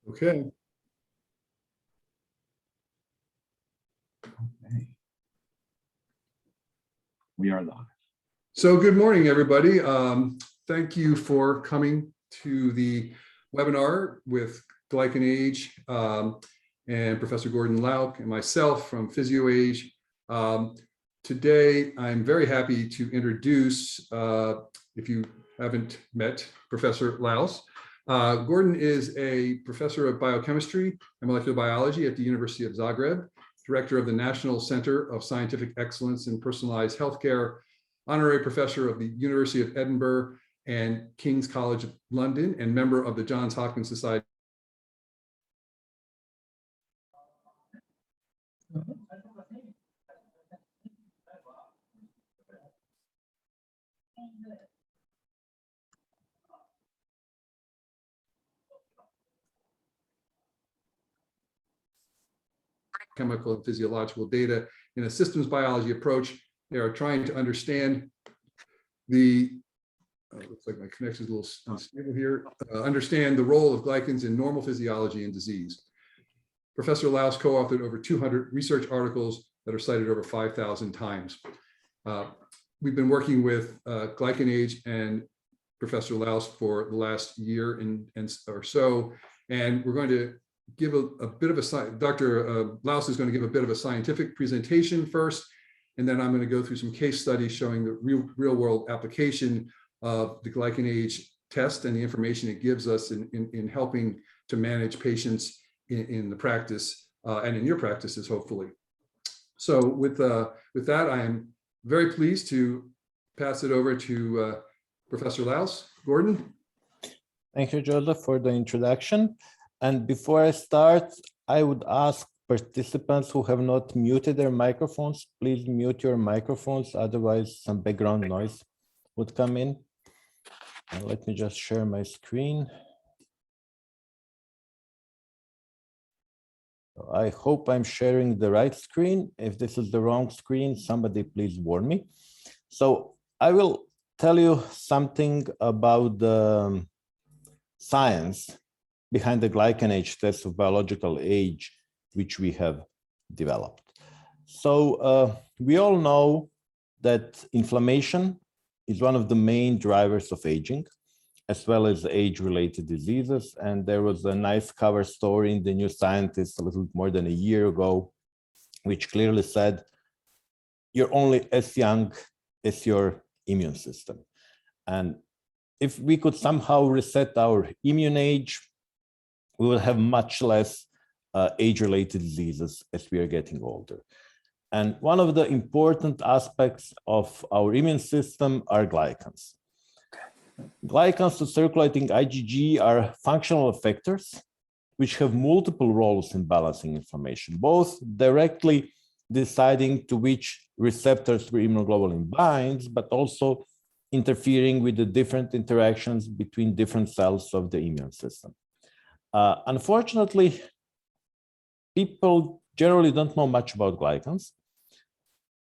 Okay. Okay. We are live. So good morning, everybody. Thank you for coming to the webinar with GlycanAge and Professor Gordon Lauk and myself from PhysioAge. Today, I'm very happy to introduce, if you haven't met Professor Laus, Gordon is a professor of biochemistry and molecular biology at the University of Zagreb, director of the National Center of Scientific Excellence in Personalized Healthcare, honorary professor of the University of Edinburgh and King's College of London, and member of the Johns Hopkins Society. Chemical and physiological data in a systems biology approach. They are trying to understand the, looks like my connection is a little unstable here, understand the role of glycans in normal physiology and disease. Professor Laus co-authored over 200 research articles that are cited over 5,000 times. We've been working with GlycanAge and Professor Laus for the last year or so, and we're going to give a bit of a, Dr. Laus is going to give a bit of a scientific presentation first, and then I'm going to go through some case studies showing the real world application of the GlycanAge test and the information it gives us in helping to manage patients in the practice and in your practices, hopefully. So with that, I am very pleased to pass it over to Professor Laus. Gordon. Thank you, Joseph, for the introduction. And before I start, I would ask participants who have not muted their microphones, please mute your microphones, otherwise some background noise would come in. And let me just share my screen. I hope I'm sharing the right screen. If this is the wrong screen, somebody please warn me. So I will tell you something about the science behind the GlycanAge test of biological age, which we have developed. So we all know that inflammation is one of the main drivers of aging, as well as age-related diseases. And there was a nice cover story in the New Scientist a little more than a year ago, which clearly said, you're only as young as your immune system. And if we could somehow reset our immune age, we will have much less age-related diseases as we are getting older. And one of the important aspects of our immune system are glycans. Glycans to circulating IgG are functional effectors, which have multiple roles in balancing inflammation, both directly deciding to which receptors where immunoglobulin binds, but also interfering with the different interactions between different cells of the immune system. Unfortunately, people generally don't know much about glycans,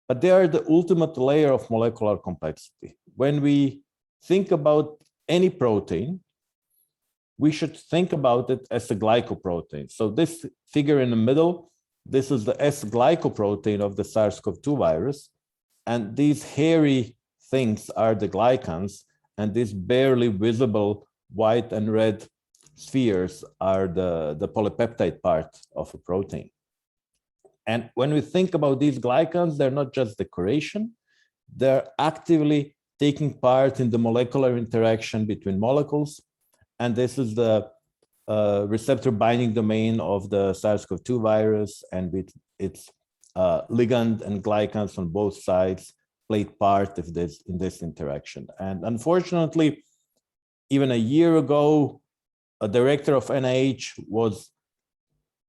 but they are the ultimate layer of molecular complexity. When we think about any protein, we should think about it as a glycoprotein. So this figure in the middle, this is the S-glycoprotein of the SARS-CoV-2 virus, and these hairy things are the glycans, and these barely visible white and red spheres are the polypeptide part of a protein. And when we think about these glycans, they're not just decoration, they're actively taking part in the molecular interaction between molecules. And this is the receptor binding domain of the SARS-CoV-2 virus, and with its ligand and glycans on both sides played part of this in this interaction. And unfortunately, even a year ago, a director of NIH was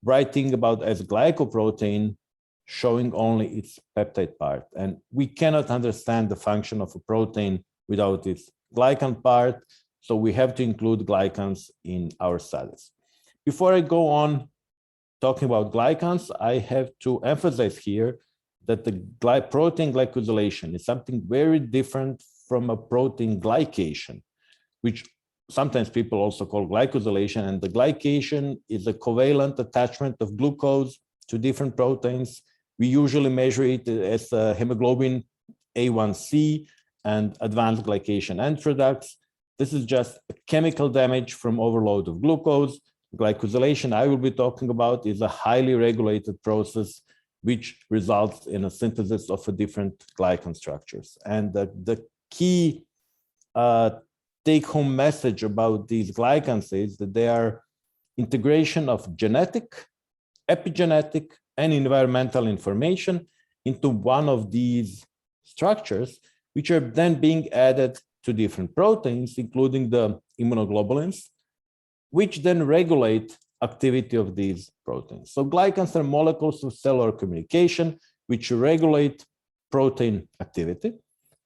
writing about as glycoprotein, showing only its peptide part. And we cannot understand the function of a protein without its glycan part. So we have to include glycans in our studies. Before I go on talking about glycans, I have to emphasize here that the protein glycosylation is something very different from a protein glycation, which sometimes people also call glycosylation, and the glycation is a covalent attachment of glucose to different proteins. We usually measure it as hemoglobin A1C and advanced glycation end products. This is just a chemical damage from overload of glucose. Glycosylation I will be talking about is a highly regulated process which results in a synthesis of a different glycan structures. And the key take-home message about these glycans is that they are integration of genetic, epigenetic, and environmental information into one of these structures, which are then being added to different proteins, including the immunoglobulins, which then regulate activity of these proteins. So glycans are molecules of cellular communication, which regulate protein activity,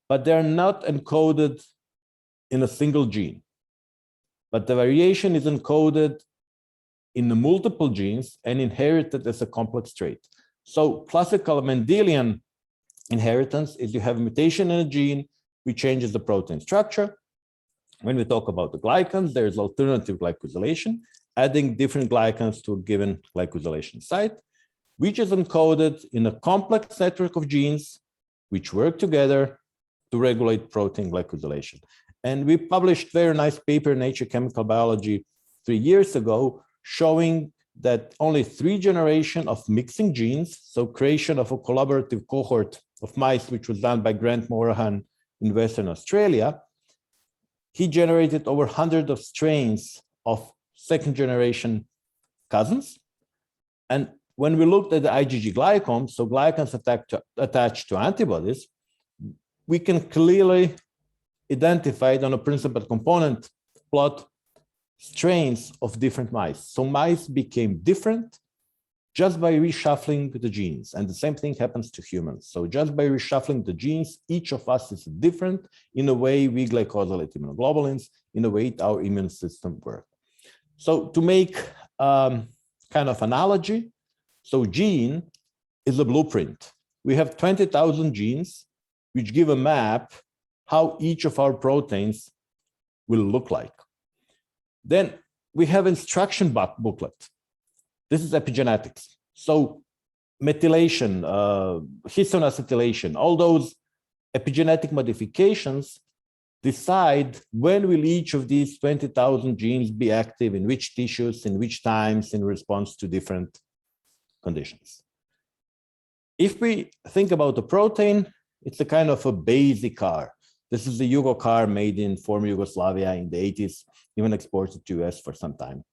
but they're not encoded in a single gene. But the variation is encoded in the multiple genes and inherited as a complex trait. So classical Mendelian inheritance is you have a mutation in a gene which changes the protein structure. When we talk about the glycans, there's alternative glycosylation, adding different glycans to a given glycosylation site, which is encoded in a complex network of genes which work together to regulate protein glycosylation. And we published a very nice paper in Nature Chemical Biology 3 years ago, showing that only 3 generations of mixing genes, so creation of a collaborative cohort of mice, which was done by Grant Morahan in Western Australia, he generated over 100 of strains of second generation cousins. And when we looked at the IgG glycans, so glycans attached to antibodies, we can clearly identify on a principal component plot strains of different mice. So mice became different just by reshuffling the genes. And the same thing happens to humans. So just by reshuffling the genes, each of us is different in a way we glycosylate immunoglobulins, in a way our immune system works. So to make kind of analogy, so gene is a blueprint. We have 20,000 genes, which give a map how each of our proteins will look like. Then we have instruction booklet. This is epigenetics. So methylation, histone acetylation, all those epigenetic modifications decide when will each of these 20,000 genes be active in which tissues, in which times, in response to different conditions. If we think about a protein, it's a kind of a basic car. This is the Yugo car made in former Yugoslavia in the 80s, even exported to US for some time.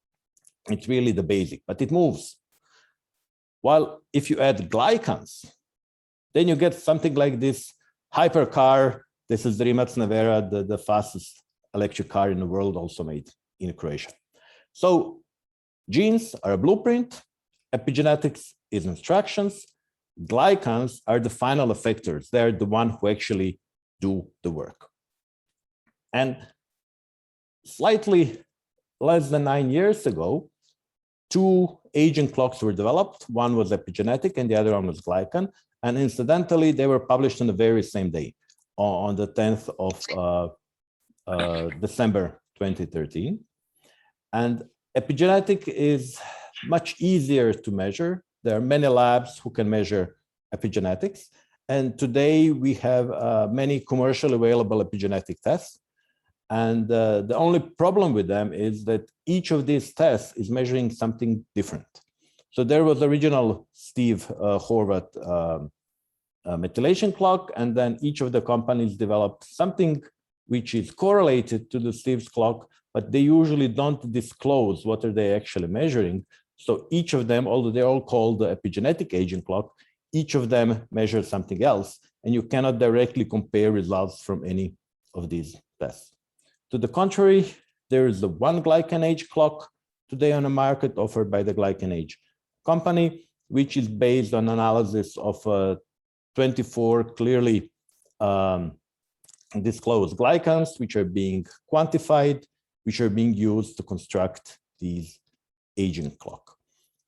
It's really the basic, but it moves. While if you add glycans, then you get something like this hypercar. This is the Rimac Nevera, the fastest electric car in the world, also made in Croatia. So genes are a blueprint, epigenetics is instructions, glycans are the final effectors. They're the one who actually do the work. And slightly less than 9 years ago, 2 aging clocks were developed. One was epigenetic and the other one was glycan. And incidentally, they were published on the very same day, on the 10th of December 2013. And epigenetic is much easier to measure. There are many labs who can measure epigenetics. And today we have many commercially available epigenetic tests. And the only problem with them is that each of these tests is measuring something different. So there was original Steve Horvath methylation clock, and then each of the companies developed something which is correlated to the Steve's clock, but they usually don't disclose what are they actually measuring. So each of them, although they're all called the epigenetic aging clock, each of them measures something else, and you cannot directly compare results from any of these tests. To the contrary, there is the one GlycanAge clock today on the market offered by the GlycanAge company, which is based on analysis of 24 clearly disclosed glycans, which are being quantified, which are being used to construct these aging clock.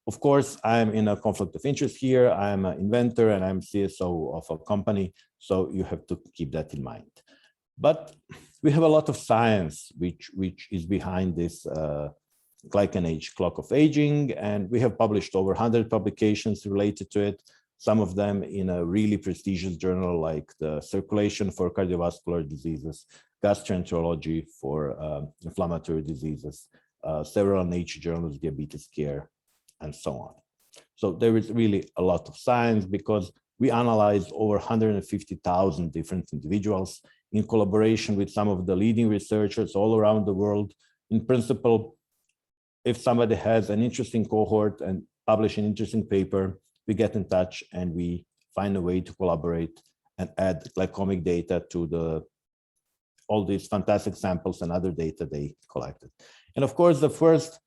Of course, I'm in a conflict of interest here. I'm an inventor and I'm CSO of a company, so you have to keep that in mind. But we have a lot of science which is behind this GlycanAge clock of aging, and we have published over 100 publications related to it, some of them in a really prestigious journal like the Circulation for Cardiovascular Diseases, Gastroenterology for inflammatory diseases, several Nature journals, Diabetes Care, and so on. So there is really a lot of science because we analyzed over 150,000 different individuals in collaboration with some of the leading researchers all around the world. In principle, if somebody has an interesting cohort and publish an interesting paper, we get in touch and we find a way to collaborate and add glycomic data to all these fantastic samples and other data they collected. And of course, the first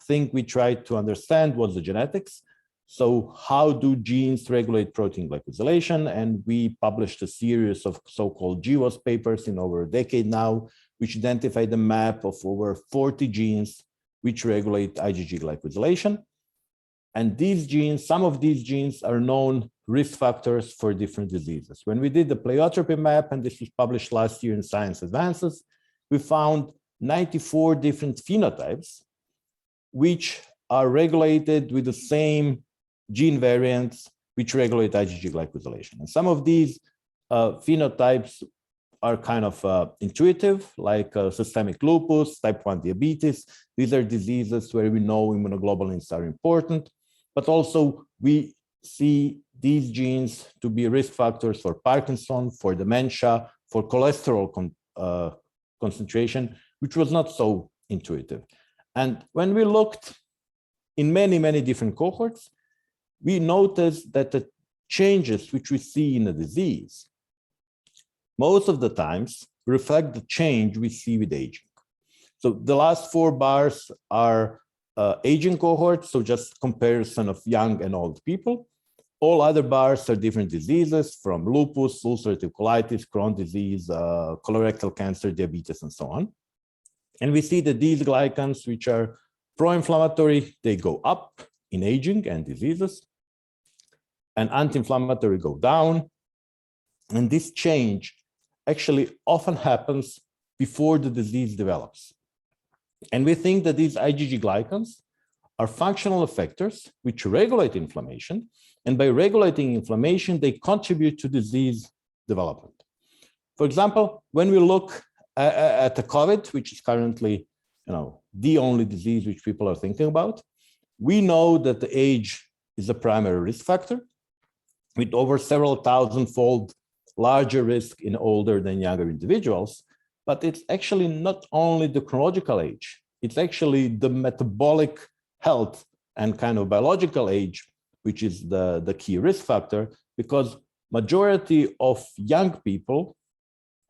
thing we tried to understand was the genetics. So how do genes regulate protein glycosylation? And we published a series of so-called GWAS papers in over a decade now, which identified a map of over 40 genes which regulate IgG glycosylation. And these genes, some of these genes are known risk factors for different diseases. When we did the pleiotropy map, and this was published last year in Science Advances, we found 94 different phenotypes which are regulated with the same gene variants which regulate IgG glycosylation. And some of these phenotypes are kind of intuitive, like systemic lupus, type 1 diabetes. These are diseases where we know immunoglobulins are important, but also we see these genes to be risk factors for Parkinson, for dementia, for cholesterol concentration, which was not so intuitive. And when we looked in many, many different cohorts, we noticed that the changes which we see in a disease, most of the times reflect the change we see with aging. So the last 4 bars are aging cohorts, so just comparison of young and old people. All other bars are different diseases from lupus, ulcerative colitis, Crohn's disease, colorectal cancer, diabetes, and so on. And we see that these glycans, which are pro-inflammatory, they go up in aging and diseases, and anti-inflammatory go down. And this change actually often happens before the disease develops. And we think that these IgG glycans are functional effectors which regulate inflammation. And by regulating inflammation, they contribute to disease development. For example, when we look at the COVID, which is currently, the only disease which people are thinking about, we know that the age is a primary risk factor with over several thousand-fold larger risk in older than younger individuals. But it's actually not only the chronological age, it's actually the metabolic health and kind of biological age, which is the key risk factor, because majority of young people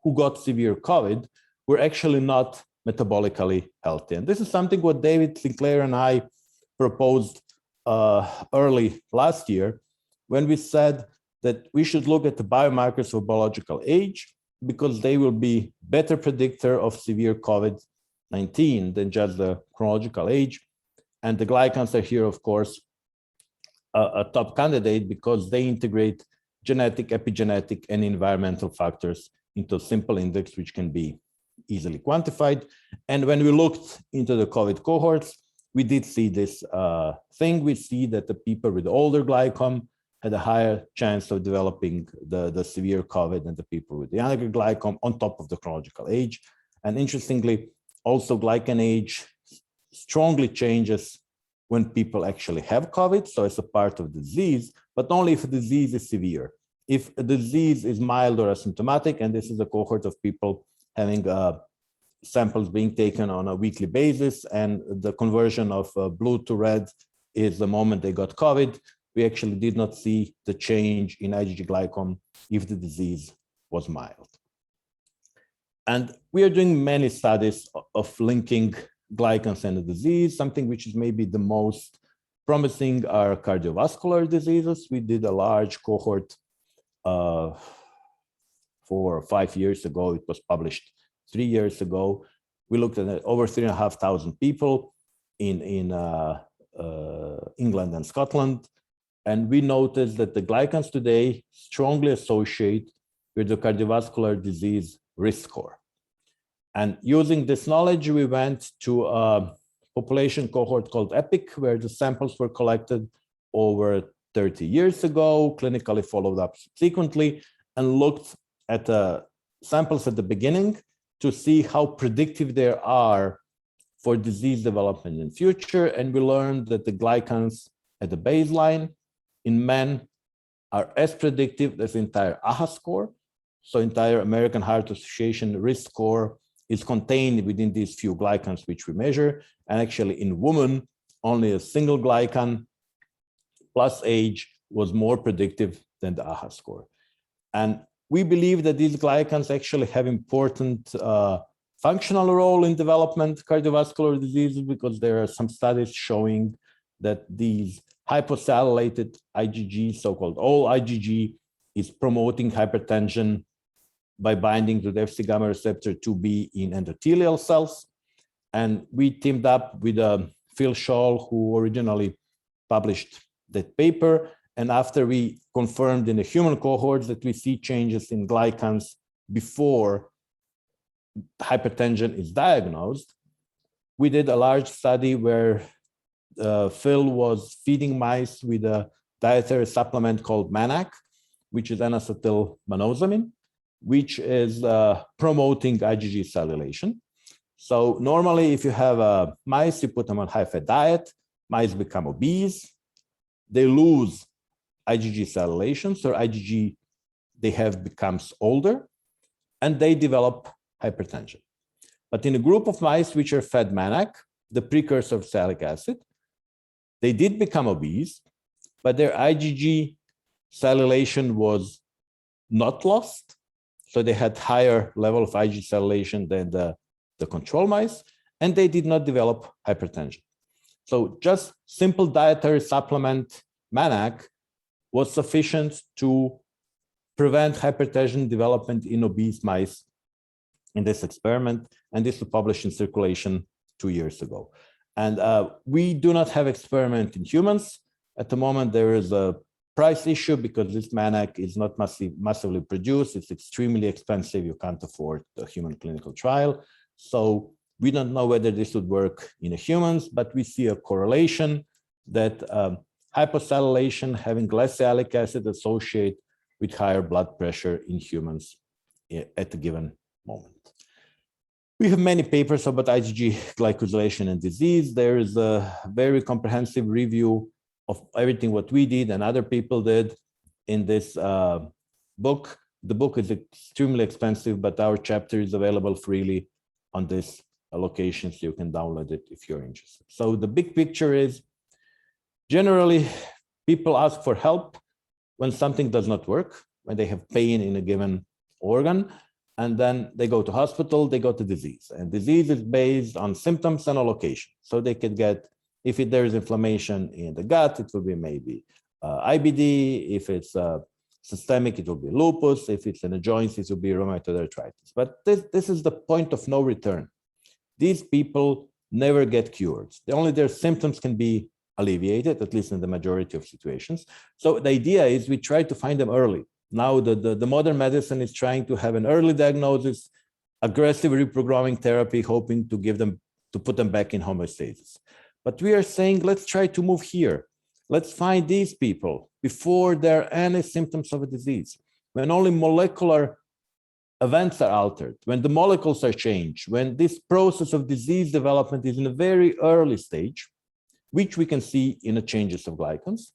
who got severe COVID were actually not metabolically healthy. And this is something what David Sinclair and I proposed early last year, when we said that we should look at the biomarkers of biological age, because they will be better predictor of severe COVID-19 than just the chronological age. And the glycans are here, of course, a top candidate because they integrate genetic, epigenetic, and environmental factors into a simple index which can be easily quantified. And when we looked into the COVID cohorts, we did see this thing. We see that the people with older glycom had a higher chance of developing the severe COVID than the people with the younger glycom on top of the chronological age. And interestingly, also GlycanAge strongly changes when people actually have COVID, so it's a part of the disease, but only if a disease is severe. If a disease is mild or asymptomatic, and this is a cohort of people having samples being taken on a weekly basis, and the conversion of blue to red is the moment they got COVID, we actually did not see the change in IgG glycom if the disease was mild. And we are doing many studies of linking glycans and the disease. Something which is maybe the most promising are cardiovascular diseases. We did a large cohort 4 or 5 years ago. It was published 3 years ago. We looked at over 3,500 people in England and Scotland. And we noticed that the glycans today strongly associate with the cardiovascular disease risk score. And using this knowledge, we went to a population cohort called EPIC, where the samples were collected over 30 years ago, clinically followed up subsequently, and looked at the samples at the beginning to see how predictive they are for disease development in future. And we learned that the glycans at the baseline in men are as predictive as the entire AHA score. So entire American Heart Association risk score is contained within these few glycans which we measure. And actually in women, only a single glycan plus age was more predictive than the AHA score. And we believe that these glycans actually have important functional role in development cardiovascular diseases, because there are some studies showing that these hyposalinated IgG, so-called all IgG, is promoting hypertension by binding to the Fc gamma receptor 2b in endothelial cells. And we teamed up with Phil Scholl, who originally published that paper. And after we confirmed in the human cohorts that we see changes in glycans before hypertension is diagnosed, we did a large study where Phil was feeding mice with a dietary supplement called MANAC, which is N-acetylmonosamine, which is promoting IgG cellulation. So normally, if you have mice, you put them on high-fat diet, mice become obese, they lose IgG cellulation, so IgG they have becomes older, and they develop hypertension. But in a group of mice which are fed MANAC, the precursor of salicylic acid, they did become obese, but their IgG cellulation was not lost. So they had higher level of IgG cellulation than the control mice, and they did not develop hypertension. So just simple dietary supplement MANAC was sufficient to prevent hypertension development in obese mice in this experiment, and this was published in Circulation 2 years ago. And we do not have experiment in humans. At the moment, there is a price issue because this MANAC is not massively produced. It's extremely expensive. You can't afford a human clinical trial. So we don't know whether this would work in humans, but we see a correlation that hypocellulation, having less salicylic acid, associate with higher blood pressure in humans at a given moment. We have many papers about IgG glycosylation and disease. There is a very comprehensive review of everything what we did and other people did in this book. The book is extremely expensive, but our chapter is available freely on this location, so you can download it if you're interested. So the big picture is, generally, people ask for help when something does not work, when they have pain in a given organ, and then they go to hospital, they go to disease. And disease is based on symptoms and a location. So they could get, if there is inflammation in the gut, it will be maybe IBD. If it's systemic, it will be lupus. If it's in the joints, it will be rheumatoid arthritis. But this is the point of no return. These people never get cured. Only their symptoms can be alleviated, at least in the majority of situations. So the idea is we try to find them early. Now the modern medicine is trying to have an early diagnosis, aggressive reprogramming therapy, hoping to put them back in homeostasis. But we are saying, let's try to move here. Let's find these people before there are any symptoms of a disease, when only molecular events are altered, when the molecules are changed, when this process of disease development is in a very early stage, which we can see in the changes of glycans.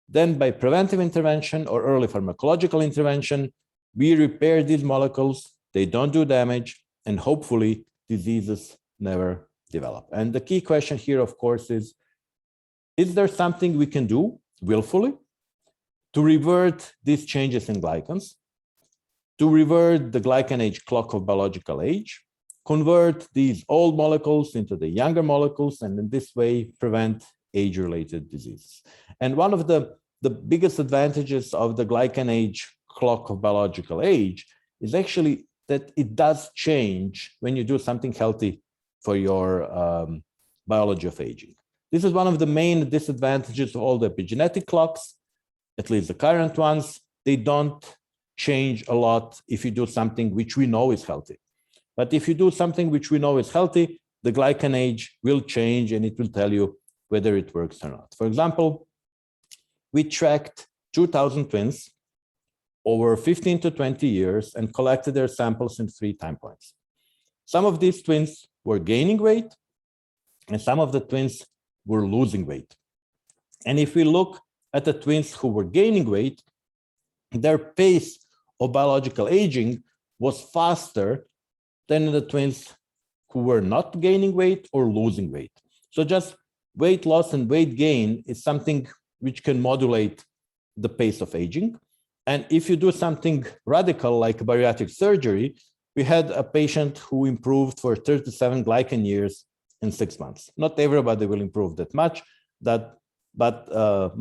Then by preventive intervention or early pharmacological intervention, we repair these molecules, they don't do damage, and hopefully diseases never develop. And the key question here, of course, is there something we can do willfully to revert these changes in glycans, to revert the GlycanAge clock of biological age, convert these old molecules into the younger molecules, and in this way prevent age-related diseases? And one of the biggest advantages of the GlycanAge clock of biological age is actually that it does change when you do something healthy for your biology of aging. This is one of the main disadvantages of all the epigenetic clocks, at least the current ones. They don't change a lot if you do something which we know is healthy. But if you do something which we know is healthy, the GlycanAge will change and it will tell you whether it works or not. For example, we tracked 2,000 twins over 15 to 20 years and collected their samples in 3 time points. Some of these twins were gaining weight and some of the twins were losing weight. And if we look at the twins who were gaining weight, their pace of biological aging was faster than the twins who were not gaining weight or losing weight. So just weight loss and weight gain is something which can modulate the pace of aging. And if you do something radical like bariatric surgery, we had a patient who improved for 37 glycan years in 6 months. Not everybody will improve that much, but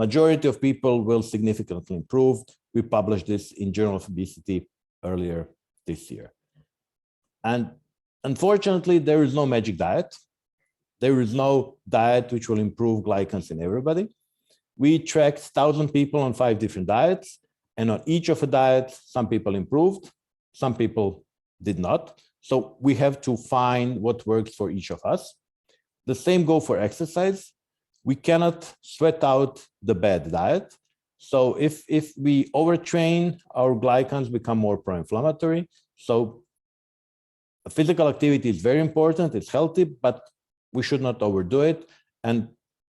majority of people will significantly improve. We published this in Journal of Obesity earlier this year. And unfortunately, there is no magic diet. There is no diet which will improve glycans in everybody. We tracked 1,000 people on 5 different diets, and on each of the diets, some people improved, some people did not. So we have to find what works for each of us. The same goes for exercise. We cannot sweat out the bad diet. So if we overtrain, our glycans become more pro-inflammatory. So physical activity is very important, it's healthy, but we should not overdo it. And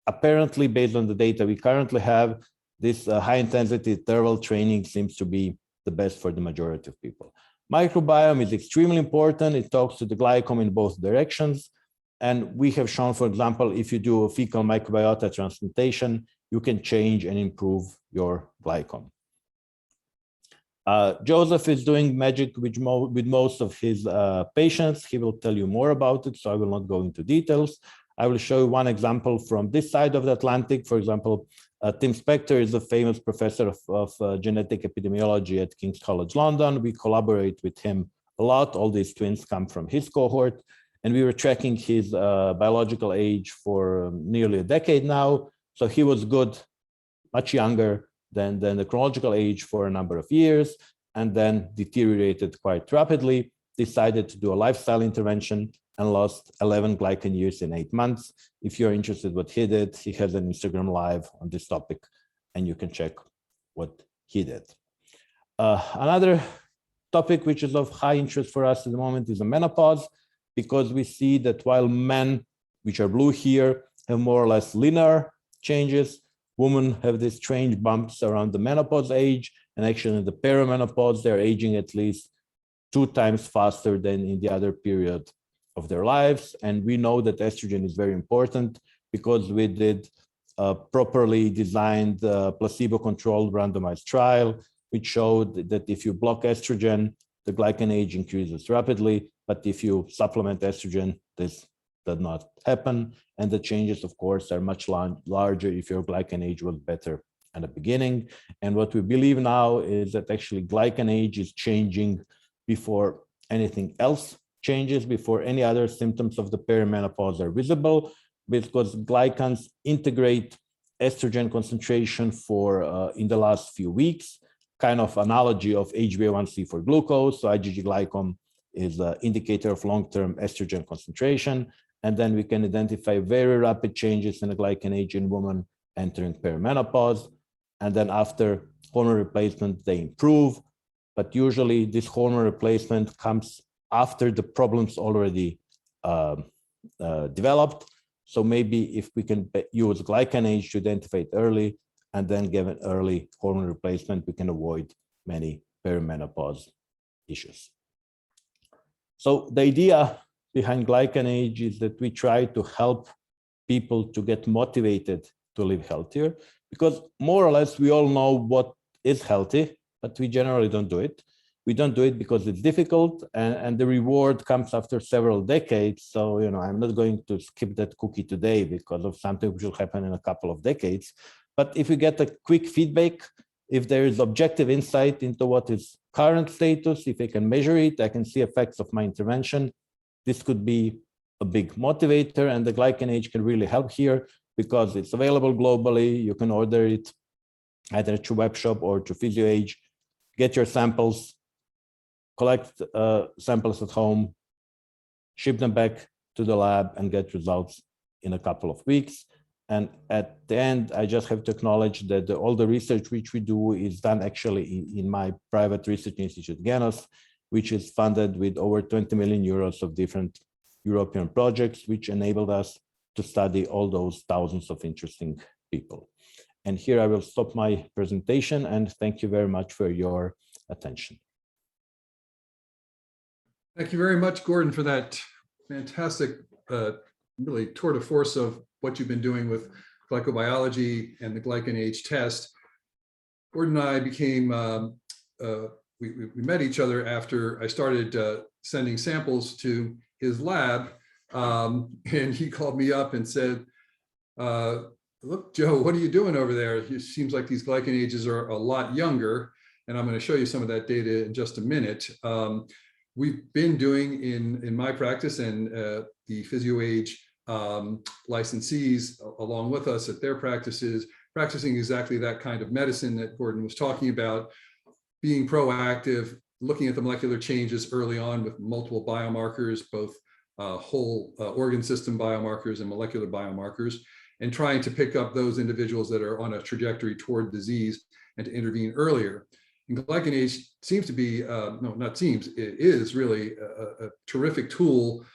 apparently, based on the data we currently have, this high-intensity interval training seems to be the best for the majority of people. Microbiome is extremely important. It talks to the glycome in both directions. And we have shown, for example, if you do a fecal microbiota transplantation, you can change and improve your glycome. Joseph is doing magic with most of his patients. He will tell you more about it, so I will not go into details. I will show you one example from this side of the Atlantic. For example, Tim Spector is a famous professor of genetic epidemiology at King's College London. We collaborate with him a lot. All these twins come from his cohort. And we were tracking his biological age for nearly a decade now. So he was good, much younger than the chronological age for a number of years, and then deteriorated quite rapidly, decided to do a lifestyle intervention and lost 11 glycan years in 8 months. If you're interested what he did, he has an Instagram live on this topic, and you can check what he did. Another topic which is of high interest for us at the moment is the menopause, because we see that while men, which are blue here, have more or less linear changes, women have these strange bumps around the menopause age, and actually in the perimenopause, they're aging at least 2 times faster than in the other period of their lives. And we know that estrogen is very important because we did a properly designed placebo-controlled randomized trial, which showed that if you block estrogen, the GlycanAge increases rapidly, but if you supplement estrogen, this does not happen. And the changes, of course, are much larger if your GlycanAge was better at the beginning. And what we believe now is that actually GlycanAge is changing before anything else changes, before any other symptoms of the perimenopause are visible, because glycans integrate estrogen concentration for in the last few weeks, kind of analogy of HbA1c for glucose. So IgG glycom is an indicator of long-term estrogen concentration. And then we can identify very rapid changes in the GlycanAge in women entering perimenopause. And then after hormone replacement, they improve. But usually this hormone replacement comes after the problems already developed. So maybe if we can use GlycanAge to identify it early and then give an early hormone replacement, we can avoid many perimenopause issues. So the idea behind GlycanAge is that we try to help people to get motivated to live healthier, because more or less we all know what is healthy, but we generally don't do it. We don't do it because it's difficult, and the reward comes after several decades. So, you know, I'm not going to skip that cookie today because of something which will happen in a couple of decades. But if we get a quick feedback, if there is objective insight into what is current status, if I can measure it, I can see effects of my intervention, this could be a big motivator, and the GlycanAge can really help here because it's available globally. You can order it either through web shop or through PhysioAge, get your samples, collect samples at home, ship them back to the lab and get results in a couple of weeks. And at the end, I just have to acknowledge that all the research which we do is done actually in my private research institute, GANOS, which is funded with over 20 million euros of different European projects, which enabled us to study all those thousands of interesting people. And here I will stop my presentation and thank you very much for your attention. Thank you very much, Gordon, for that fantastic, really tour de force of what you've been doing with glycobiology and the GlycanAge test. Gordon and I became, we met each other after I started sending samples to his lab, and he called me up and said, look, Joe, what are you doing over there? It seems like these GlycanAges are a lot younger, and I'm going to show you some of that data in just a minute. We've been doing in my practice and the PhysioAge licensees along with us at their practices, practicing exactly that kind of medicine that Gordon was talking about, being proactive, looking at the molecular changes early on with multiple biomarkers, both whole organ system biomarkers and molecular biomarkers, and trying to pick up those individuals that are on a trajectory toward disease and to intervene earlier. And GlycanAge seems to be, no, not seems, it is really a terrific tool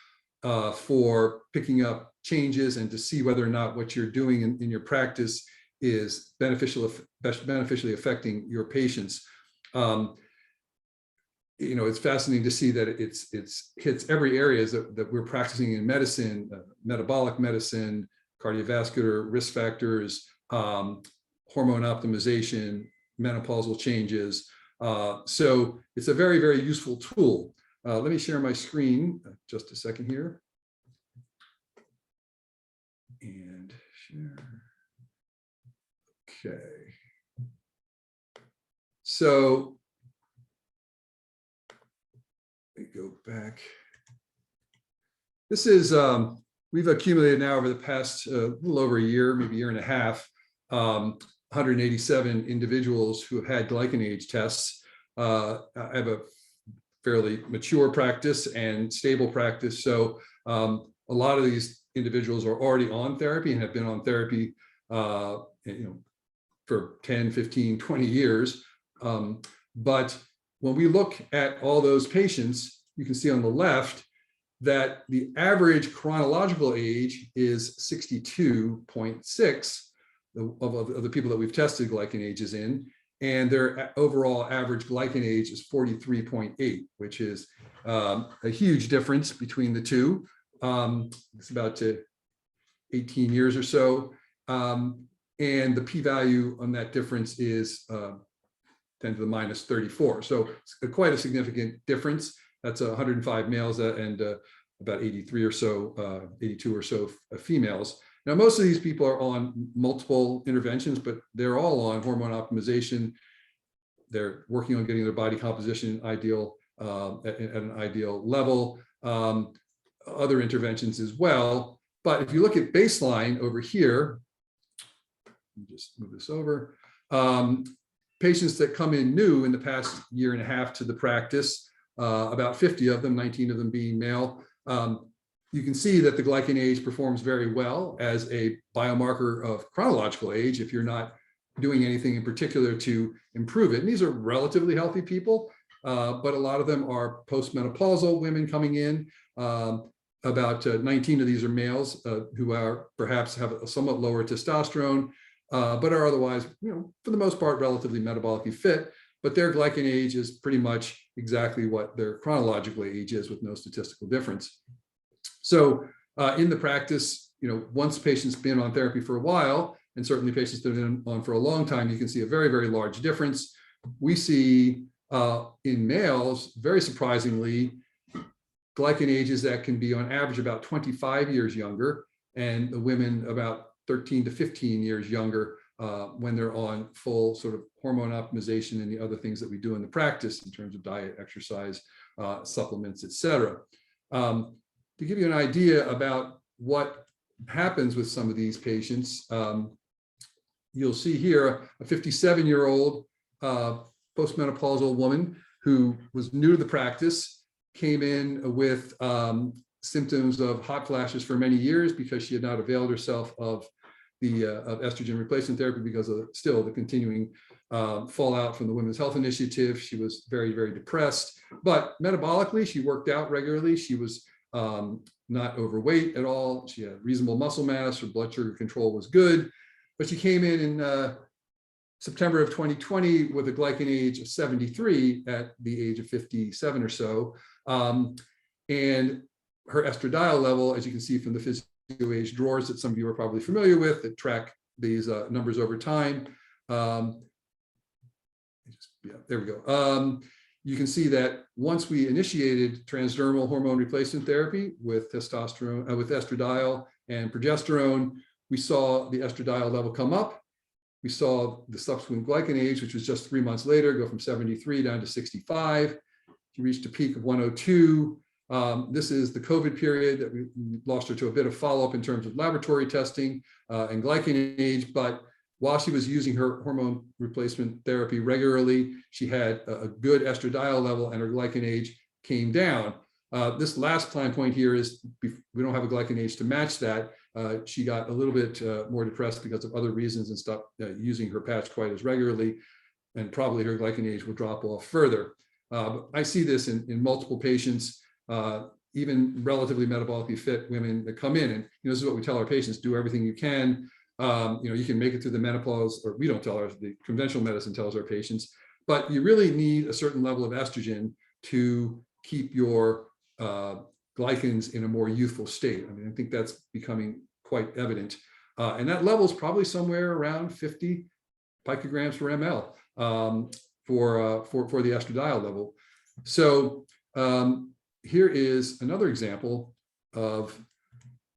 for picking up changes and to see whether or not what you're doing in your practice is beneficially affecting your patients. You know, it's fascinating to see that it hits every area that we're practicing in medicine, metabolic medicine, cardiovascular risk factors, hormone optimization, menopausal changes. So it's a very, very useful tool. Let me share my screen just a second here. And share. Okay. So let me go back. This is, we've accumulated now over the past little over a year, maybe a year and a half, 187 individuals who have had GlycanAge tests. I have a fairly mature practice and stable practice. So a lot of these individuals are already on therapy and have been on therapy for 10, 15, 20 years. But when we look at all those patients, you can see on the left that the average chronological age is 62.6 of the people that we've tested GlycanAges in, and their overall average GlycanAge is 43.8, which is a huge difference between the two. It's about 18 years or so. And the p-value on that difference is 10 to the minus 34. So it's quite a significant difference. That's 105 males and about 83 or so, 82 or so females. Now, most of these people are on multiple interventions, but they're all on hormone optimization. They're working on getting their body composition ideal at an ideal level. Other interventions as well. But if you look at baseline over here, let me just move this over. Patients that come in new in the past year and a half to the practice, about 50 of them, 19 of them being male. You can see that the GlycanAge performs very well as a biomarker of chronological age if you're not doing anything in particular to improve it. And these are relatively healthy people, but a lot of them are postmenopausal women coming in. About 19 of these are males who are perhaps have a somewhat lower testosterone, but are otherwise, for the most part, relatively metabolically fit. But their GlycanAge is pretty much exactly what their chronological age is, with no statistical difference. So in the practice, once patients been on therapy for a while, and certainly patients that have been on for a long time, you can see a very, very large difference. We see in males, very surprisingly, GlycanAges that can be on average about 25 years younger, and the women about 13 to 15 years younger when they're on full sort of hormone optimization and the other things that we do in the practice in terms of diet, exercise, supplements, et cetera. To give you an idea about what happens with some of these patients, you'll see here a 57-year-old postmenopausal woman who was new to the practice, came in with symptoms of hot flashes for many years because she had not availed herself of the of estrogen replacement therapy because of still the continuing fallout from the Women's Health Initiative. She was very, very depressed, but metabolically, she worked out regularly. She was not overweight at all. She had reasonable muscle mass. Her blood sugar control was good, but she came in September of 2020 with a GlycanAge of 73 at the age of 57 or so. And her estradiol level, as you can see from the PhysioAge drawers that some of you are probably familiar with, that track these numbers over time. Yeah, there we go. You can see that once we initiated transdermal hormone replacement therapy with testosterone, with estradiol and progesterone, we saw the estradiol level come up. We saw the subsequent GlycanAge, which was just 3 months later, go from 73 down to 65. She reached a peak of 102. This is the COVID period that we lost her to a bit of follow-up in terms of laboratory testing and GlycanAge, but while she was using her hormone replacement therapy regularly, she had a good estradiol level and her GlycanAge came down. This last time point here is we don't have a GlycanAge to match that. She got a little bit more depressed because of other reasons and stopped using her patch quite as regularly, and probably her GlycanAge will drop off further. I see this in multiple patients, even relatively metabolically fit women that come in, and this is what we tell our patients: do everything you can. You can make it through the menopause, or we don't tell our, the conventional medicine tells our patients, but you really need a certain level of estrogen to keep your glycans in a more youthful state. I mean, I think that's becoming quite evident. And that level is probably somewhere around 50 picograms per ml for the estradiol level. So here is another example of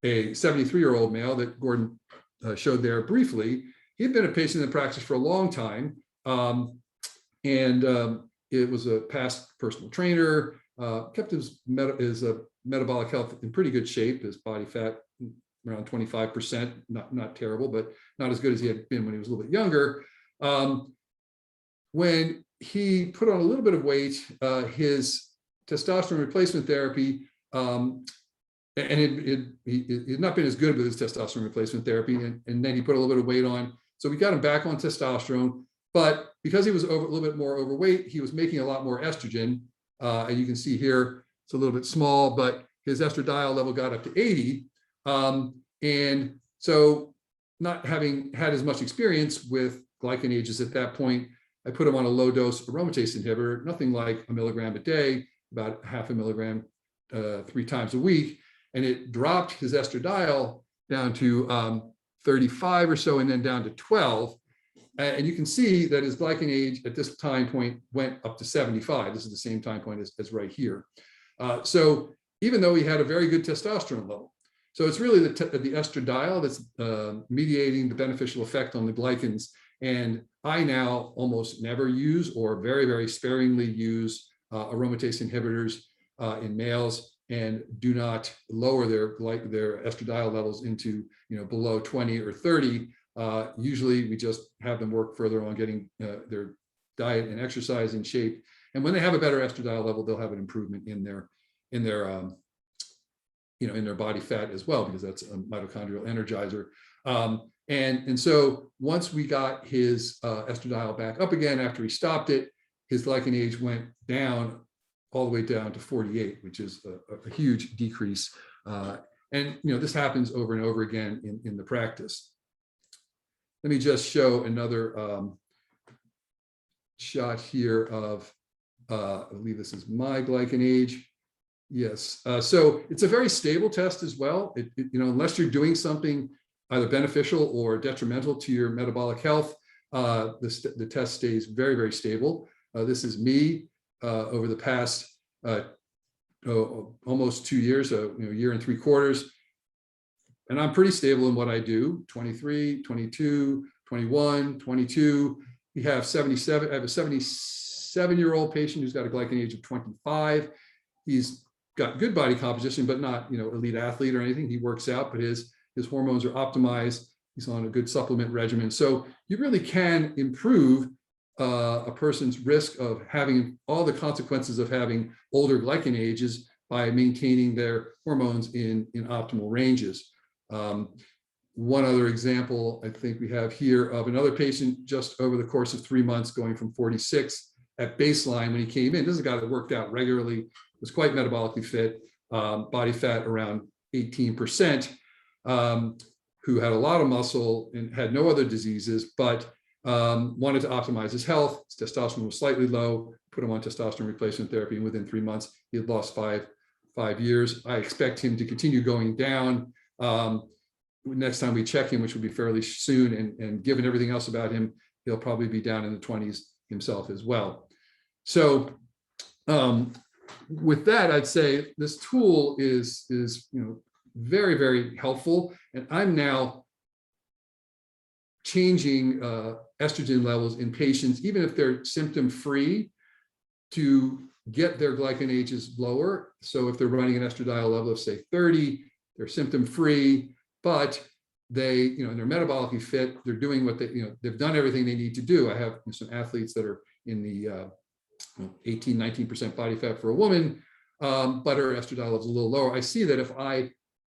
a 73-year-old male that Gordon showed there briefly. He had been a patient in practice for a long time. It was a past personal trainer, kept his metabolic health in pretty good shape, his body fat around 25%, not terrible, but not as good as he had been when he was a little bit younger. When he put on a little bit of weight, his testosterone replacement therapy, and it had not been as good with his testosterone replacement therapy, and then he put a little bit of weight on. So we got him back on testosterone, but because he was a little bit more overweight, he was making a lot more estrogen. And you can see here, it's a little bit small, but his estradiol level got up to 80. And so not having had as much experience with GlycanAges at that point, I put him on a low dose aromatase inhibitor, nothing like a milligram a day, about half a milligram 3 times a week. And it dropped his estradiol down to 35 or so, and then down to 12. And you can see that his GlycanAge at this time point went up to 75. This is the same time point as right here. So even though he had a very good testosterone level. So it's really the estradiol that's mediating the beneficial effect on the glycans. And I now almost never use, or very, very sparingly use, aromatase inhibitors in males, and do not lower their estradiol levels into below 20 or 30. Usually we just have them work further on getting their diet and exercise in shape. And when they have a better estradiol level, they'll have an improvement in their body fat as well, because that's a mitochondrial energizer. And so once we got his estradiol back up again after he stopped it, his GlycanAge went down all the way down to 48, which is a huge decrease. And this happens over and over again in the practice. Let me just show another shot here of, I believe this is my GlycanAge. Yes, so it's a very stable test as well. Unless you're doing something either beneficial or detrimental to your metabolic health, the test stays very, very stable. This is me over the past almost 2 years, a year and 3 quarters. And I'm pretty stable in what I do: 23, 22, 21, 22. We have 77. I have a 77-year-old patient who's got a GlycanAge of 25. He's got good body composition, but not, elite athlete or anything. He works out, but his hormones are optimized. He's on a good supplement regimen. So you really can improve a person's risk of having all the consequences of having older GlycanAges by maintaining their hormones in optimal ranges. One other example I think we have here of another patient just over the course of 3 months going from 46 at baseline when he came in. This is a guy that worked out regularly, was quite metabolically fit, body fat around 18%, who had a lot of muscle and had no other diseases, but wanted to optimize his health. His testosterone was slightly low, put him on testosterone replacement therapy, and within 3 months, he had lost five years. I expect him to continue going down. Next time we check him, which will be fairly soon, and given everything else about him, he'll probably be down in the 20s himself as well. So with that, I'd say this tool is very, very helpful. And I'm now changing estrogen levels in patients, even if they're symptom-free, to get their GlycanAges lower. So if they're running an estradiol level of say 30, they're symptom-free, but they, they're metabolically fit. They're doing what they, they've done everything they need to do. I have some athletes that are in the 18, 19% body fat for a woman, but her estradiol level is a little lower. I see that if I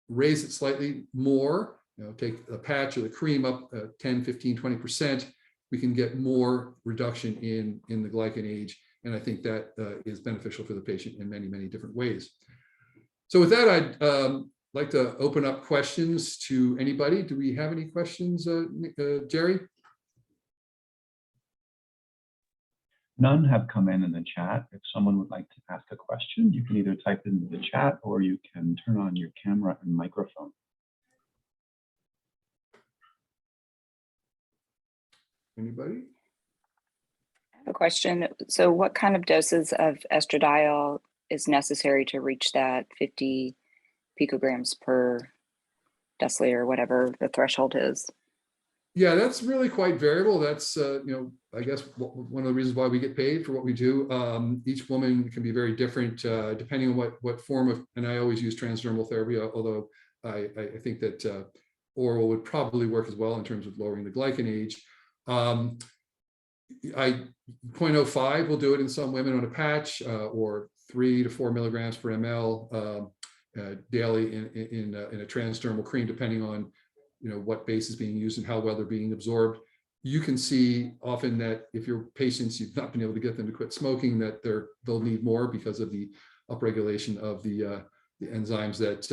raise it slightly more, take a patch or the cream up 10, 15, 20%, we can get more reduction in the GlycanAge. And I think that is beneficial for the patient in many, many different ways. So with that, I'd like to open up questions to anybody. Do we have any questions, Jerry? None have come in the chat. If someone would like to ask a question, you can either type it into the chat or you can turn on your camera and microphone. Anybody? I have a question. So what kind of doses of estradiol is necessary to reach that 50 picograms per deciliter, whatever the threshold is? Yeah, that's really quite variable. That's, I guess one of the reasons why we get paid for what we do. Each woman can be very different depending on what form of, and I always use transdermal therapy, although I think that oral would probably work as well in terms of lowering the GlycanAge. 0.05 will do it in some women on a patch, or 3 to 4 milligrams per ml daily in a transdermal cream, depending on what base is being used and how well they're being absorbed. You can see often that if your patients, you've not been able to get them to quit smoking, that they'll need more because of the upregulation of the enzymes that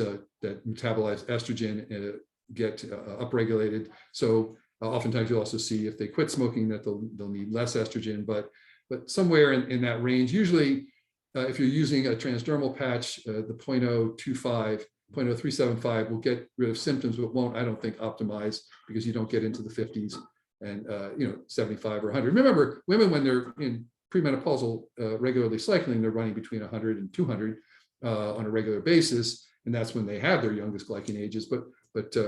metabolize estrogen get upregulated. So oftentimes you'll also see if they quit smoking that they'll need less estrogen, but somewhere in that range. Usually, if you're using a transdermal patch, the 0.025, 0.0375 will get rid of symptoms, but won't, I don't think, optimize, because you don't get into the 50s and 75 or 100. Remember, women, when they're in premenopausal regularly cycling, they're running between 100 and 200 on a regular basis, and that's when they have their youngest GlycanAges. But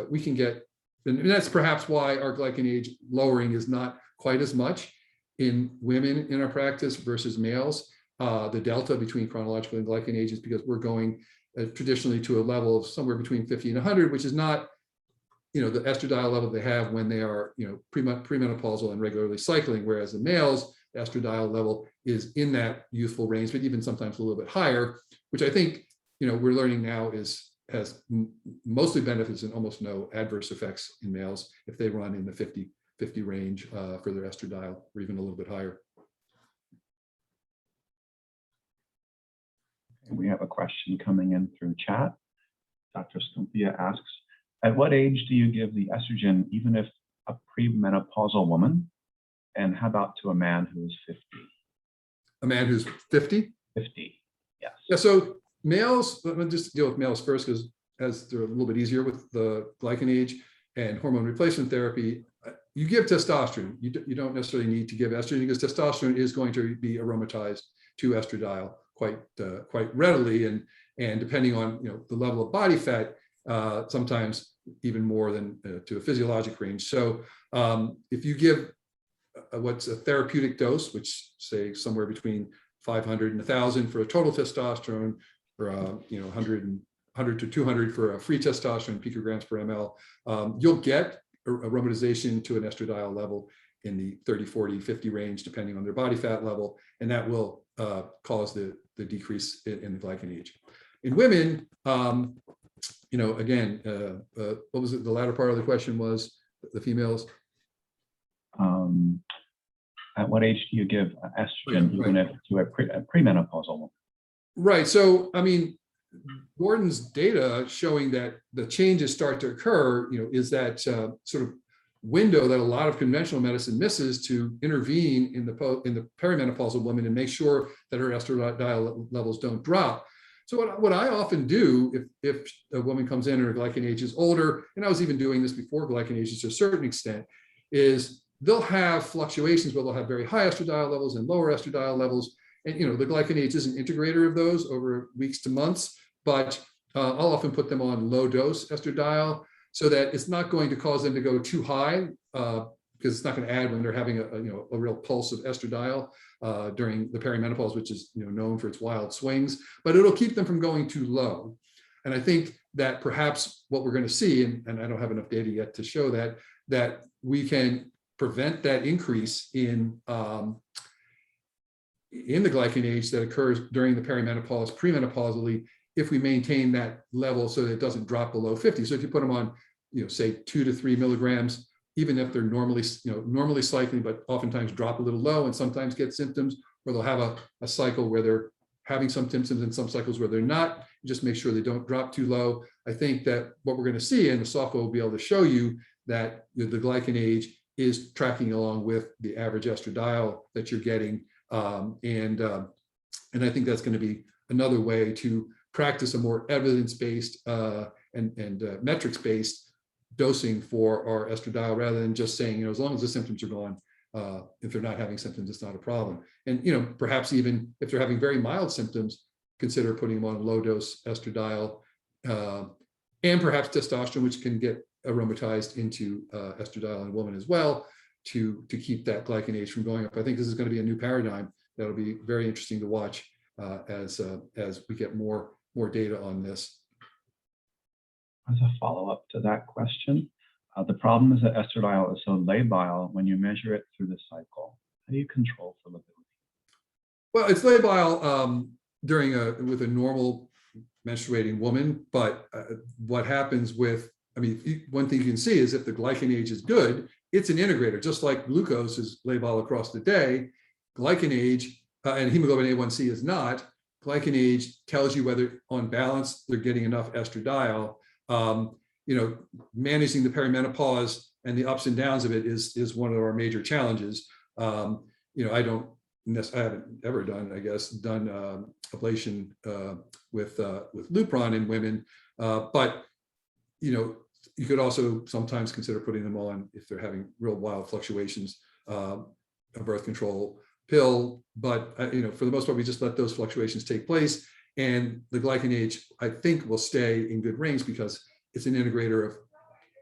we can get, and that's perhaps why our GlycanAge lowering is not quite as much in women in our practice versus males. The delta between chronological and GlycanAge is because we're going traditionally to a level of somewhere between 50 and 100, which is not, the estradiol level they have when they are, premenopausal and regularly cycling, whereas the males, the estradiol level is in that youthful range, but even sometimes a little bit higher, which I think, we're learning now has mostly benefits and almost no adverse effects in males if they run in the 50 range for their estradiol, or even a little bit higher. We have a question coming in through chat. Dr. Scumpia asks, at what age do you give the estrogen, even if a premenopausal woman? And how about to a man who's 50? A man who's 50? 50, yes. Yeah, so males, let me just deal with males first, because as they're a little bit easier with the GlycanAge and hormone replacement therapy, you give testosterone. You don't necessarily need to give estrogen, because testosterone is going to be aromatized to estradiol quite readily, and depending on the level of body fat, sometimes even more than to a physiologic range. So if you give what's a therapeutic dose, which say somewhere between 500 and 1,000 for a total testosterone, or 100 to 200 for a free testosterone, picograms per ml, you'll get aromatization to an estradiol level in the 30, 40, 50 range, depending on their body fat level, and that will cause the decrease in the GlycanAge. In women, again, what was it? The latter part of the question was the females. At what age do you give estrogen, Right. even if to a premenopausal woman? Right. So, I mean, Gordon's data showing that the changes start to occur, is that sort of window that a lot of conventional medicine misses to intervene in the perimenopausal woman and make sure that her estradiol levels don't drop. So what I often do if a woman comes in and her GlycanAge is older, and I was even doing this before GlycanAge to a certain extent, is they'll have fluctuations where they'll have very high estradiol levels and lower estradiol levels. And the GlycanAge is an integrator of those over weeks to months, but I'll often put them on low dose estradiol so that it's not going to cause them to go too high, because it's not going to add when they're having a real pulse of estradiol during the perimenopause, which is known for its wild swings, but it'll keep them from going too low. And I think that perhaps what we're going to see, and I don't have enough data yet to show that we can prevent that increase in the GlycanAge that occurs during the perimenopause, premenopausally, if we maintain that level so that it doesn't drop below 50. So if you put them on, say 2 to 3 milligrams, even if they're normally cycling, but oftentimes drop a little low and sometimes get symptoms, or they'll have a cycle where they're having some symptoms and some cycles where they're not, just make sure they don't drop too low. I think that what we're going to see, and the software will be able to show you that the GlycanAge is tracking along with the average estradiol that you're getting. And I think that's going to be another way to practice a more evidence-based and metrics-based dosing for our estradiol, rather than just saying, as long as the symptoms are gone, if they're not having symptoms, it's not a problem. And, perhaps even if they're having very mild symptoms, consider putting them on low-dose estradiol and perhaps testosterone, which can get aromatized into estradiol in a woman as well, to keep that GlycanAge from going up. I think this is going to be a new paradigm that'll be very interesting to watch as we get more data on this. As a follow-up to that question, the problem is that estradiol is so labile when you measure it through the cycle. How do you control for lability? Well, it's labile with a normal menstruating woman, but what happens with, one thing you can see is if the GlycanAge is good, it's an integrator, just like glucose is labile across the day. GlycanAge and hemoglobin A1C is not. GlycanAge tells you whether on balance they're getting enough estradiol. Managing the perimenopause and the ups and downs of it is one of our major challenges. I haven't ever done ablation with Lupron in women, but you could also sometimes consider putting them on if they're having real wild fluctuations, a birth control pill. But for the most part, we just let those fluctuations take place, and the GlycanAge, I think, will stay in good range because it's an integrator of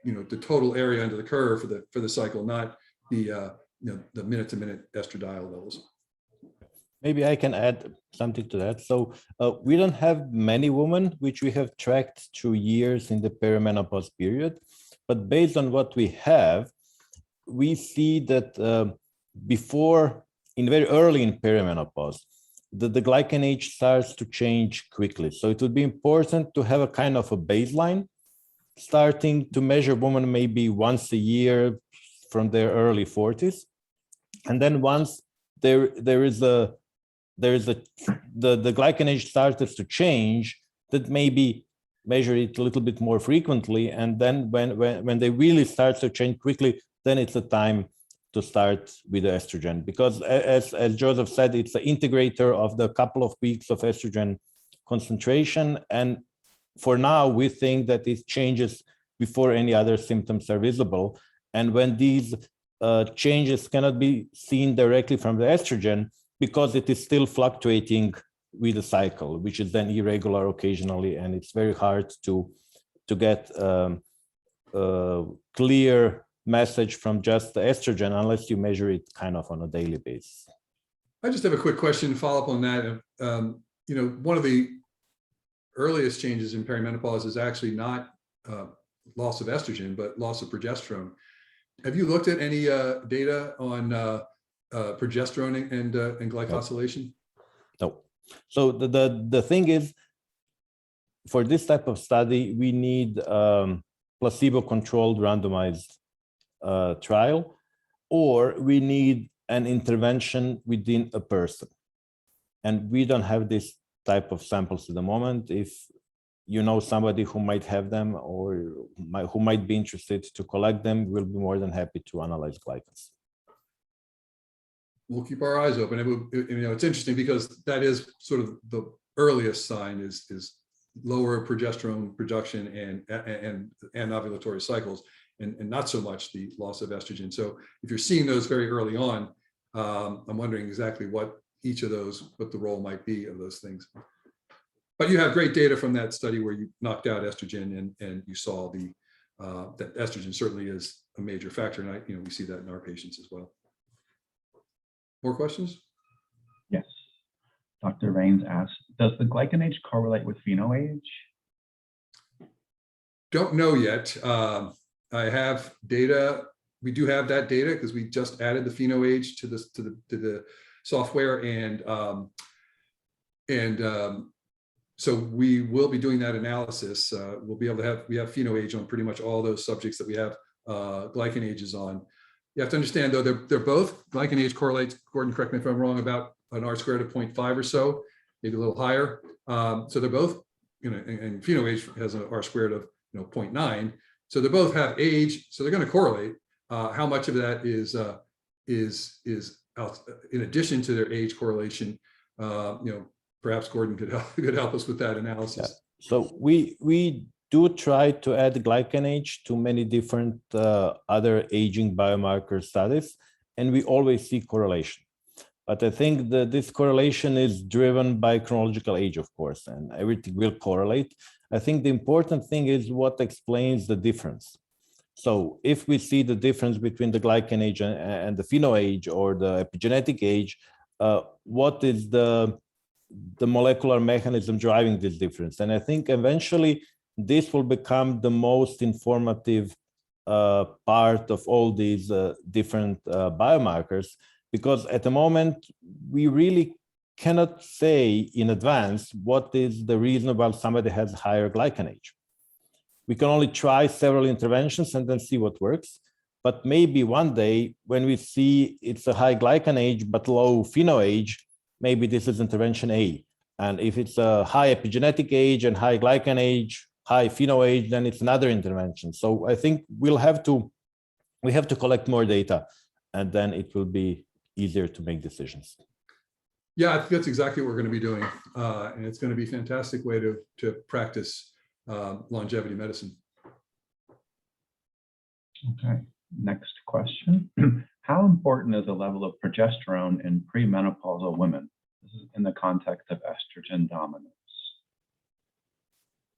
the total area under the curve for the cycle, not the minute to minute estradiol levels. Maybe I can add something to that. So we don't have many women which we have tracked through years in the perimenopause period, but based on what we have, we see that very early in perimenopause, the GlycanAge starts to change quickly. So it would be important to have a kind of a baseline, starting to measure women maybe once a year from their early 40s. And then once the GlycanAge starts to change, that maybe measure it a little bit more frequently. And then when they really start to change quickly, then it's a time to start with the estrogen. Because as Joseph said, it's an integrator of the couple of weeks of estrogen concentration. And for now, we think that it changes before any other symptoms are visible. And when these changes cannot be seen directly from the estrogen, because it is still fluctuating with the cycle, which is then irregular occasionally, and it's very hard to get a clear message from just the estrogen unless you measure it kind of on a daily basis. I just have a quick question to follow up on that. One of the earliest changes in perimenopause is actually not loss of estrogen, but loss of progesterone. Have you looked at any data on progesterone and glycosylation? No. So the thing is, for this type of study, we need placebo-controlled randomized trial, or we need an intervention within a person. And we don't have this type of samples at the moment. If you know somebody who might have them or who might be interested to collect them, we'll be more than happy to analyze glycans. We'll keep our eyes open. It's interesting because that is sort of the earliest sign is lower progesterone production and ovulatory cycles, and not so much the loss of estrogen. So if you're seeing those very early on, I'm wondering exactly what the role might be of those things. But you have great data from that study where you knocked out estrogen and you saw that estrogen certainly is a major factor, and we see that in our patients as well. More questions? Yes. Dr. Rains asks, does the GlycanAge correlate with PhysioAge? Don't know yet. I have data. We do have that data because we just added the PhysioAge to the software, so we will be doing that analysis. We'll be able to we have PhysioAge on pretty much all those subjects that we have GlycanAges on. You have to understand though, they're both, GlycanAge correlates, Gordon, correct me if I'm wrong, about an R squared of 0.5 or so, maybe a little higher. So they're both, and PhysioAge has an R squared of 0.9. So they both have age, so they're going to correlate. How much of that is out, in addition to their age correlation? Perhaps Gordon could help us with that analysis. Yeah. So we do try to add GlycanAge to many different other aging biomarker studies, and we always see correlation. But I think that this correlation is driven by chronological age, of course, and everything will correlate. I think the important thing is what explains the difference. So if we see the difference between the GlycanAge and the PhysioAge or the epigenetic age, what is the molecular mechanism driving this difference? And I think eventually this will become the most informative part of all these different biomarkers, because at the moment, we really cannot say in advance what is the reason why somebody has higher GlycanAge. We can only try several interventions and then see what works. But maybe one day when we see it's a high GlycanAge but low PhysioAge, maybe this is intervention A. And if it's a high epigenetic age and high GlycanAge, high PhysioAge, then it's another intervention. So I think we have to collect more data, and then it will be easier to make decisions. Yeah, I think that's exactly what we're going to be doing. And it's going to be a fantastic way to practice longevity medicine. Okay, next question. How important is the level of progesterone in premenopausal women? This is in the context of estrogen dominance.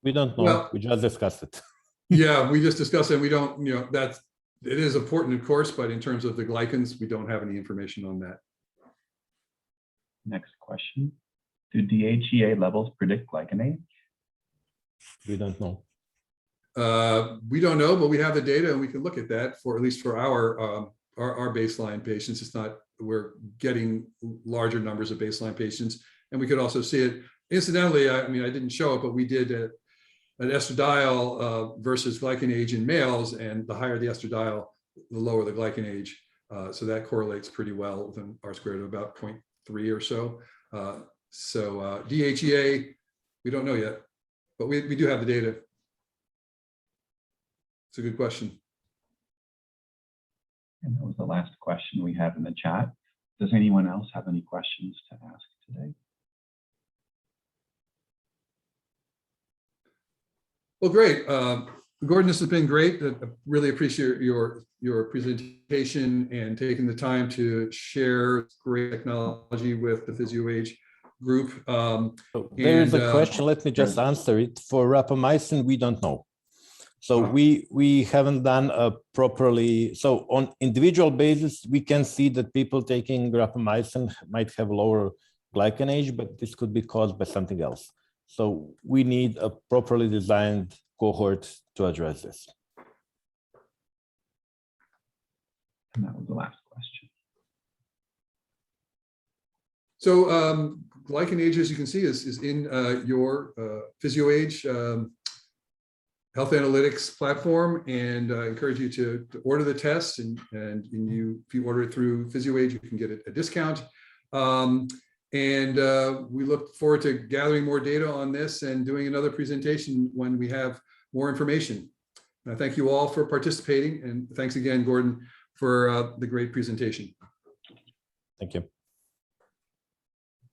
We don't know. Well, we just discussed it. Yeah, we just discussed it. We don't, it is important, of course, but in terms of the glycans, we don't have any information on that. Next question. Do DHEA levels predict GlycanAge? We don't know. We don't know, but we have the data and we can look at that for at least for our baseline patients. It's not, we're getting larger numbers of baseline patients, and we could also see it. Incidentally, I didn't show it, but we did an estradiol versus GlycanAge in males, and the higher the estradiol, the lower the GlycanAge. So that correlates pretty well with an R squared of about 0.3 or so. DHEA, we don't know yet, but we do have the data. It's a good question. And that was the last question we have in the chat. Does anyone else have any questions to ask today? Well, great. Gordon, this has been great. I really appreciate your presentation and taking the time to share great technology with the PhysioAge group. There is a question. Let me just answer it. For rapamycin, we don't know. So we haven't done a properly. So on individual basis, we can see that people taking rapamycin might have lower GlycanAge, but this could be caused by something else. So we need a properly designed cohort to address this. And that was the last question. So GlycanAge, as you can see, is in your PhysioAge health analytics platform, and I encourage you to order the test. And if you order it through PhysioAge, you can get a discount. We look forward to gathering more data on this and doing another presentation when we have more information. And I thank you all for participating, and thanks again, Gordon, for the great presentation. Thank you.